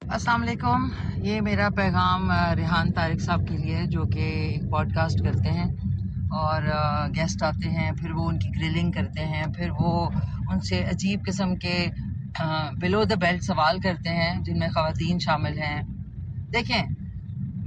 अस्सलाम वालेकुम। ये मेरा पैगाम रेहान तारिक साहब के लिए है, जो कि एक पॉडकास्ट करते हैं और गेस्ट आते हैं, फिर वो उनकी ग्रिलिंग करते हैं, फिर वो उनसे अजीब किस्म के बिलो द बेल्ट सवाल करते हैं जिनमें ख़वातीन शामिल हैं। देखें,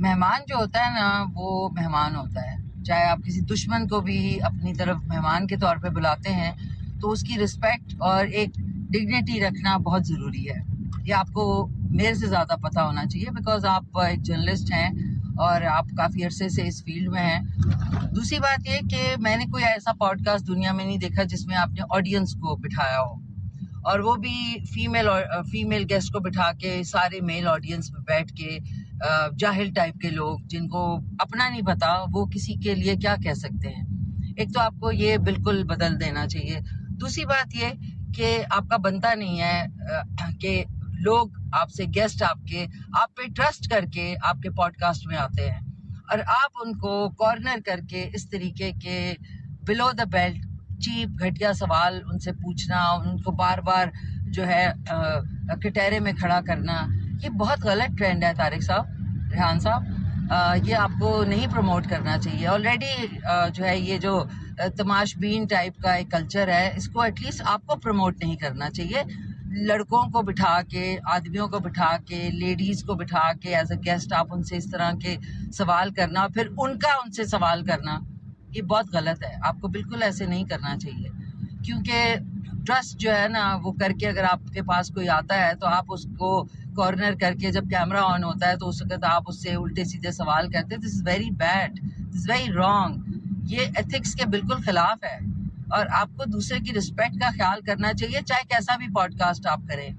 मेहमान जो होता है ना, वो मेहमान होता है। चाहे आप किसी दुश्मन को भी अपनी तरफ मेहमान के तौर पे बुलाते हैं तो उसकी रिस्पेक्ट और एक डिग्निटी रखना बहुत ज़रूरी है। ये आपको मेरे से ज़्यादा पता होना चाहिए, बिकॉज आप एक जर्नलिस्ट हैं और आप काफ़ी अरसे से इस फील्ड में हैं। दूसरी बात ये कि मैंने कोई ऐसा पॉडकास्ट दुनिया में नहीं देखा जिसमें आपने ऑडियंस को बिठाया हो, और वो भी फीमेल गेस्ट को बिठा के सारे मेल ऑडियंस में बैठ के जाहिल टाइप के लोग जिनको अपना नहीं पता वो किसी के लिए क्या कह सकते हैं। एक तो आपको ये बिल्कुल बदल देना चाहिए। दूसरी बात ये कि आपका बनता नहीं है कि लोग आपसे, गेस्ट आपके, आप पे ट्रस्ट करके आपके पॉडकास्ट में आते हैं और आप उनको कॉर्नर करके इस तरीके के बिलो द बेल्ट चीप घटिया सवाल उनसे पूछना, उनको बार बार जो है कटहरे में खड़ा करना, ये बहुत गलत ट्रेंड है तारिक साहब, रेहान साहब। ये आपको नहीं प्रमोट करना चाहिए। ऑलरेडी जो है ये जो तमाशबीन टाइप का एक कल्चर है, इसको एटलीस्ट आपको प्रमोट नहीं करना चाहिए। लड़कों को बिठा के, आदमियों को बिठा के, लेडीज़ को बिठा के एज अ गेस्ट आप उनसे इस तरह के सवाल करना, फिर उनका उनसे सवाल करना, ये बहुत गलत है। आपको बिल्कुल ऐसे नहीं करना चाहिए, क्योंकि ट्रस्ट जो है ना, वो करके अगर आपके पास कोई आता है तो आप उसको कॉर्नर करके, जब कैमरा ऑन होता है तो उस वक्त आप उससे उल्टे सीधे सवाल करते हैं। This is very bad, this is very wrong. ये एथिक्स के बिल्कुल खिलाफ है और आपको दूसरे की रिस्पेक्ट का ख्याल करना चाहिए, चाहे कैसा भी पॉडकास्ट आप करें।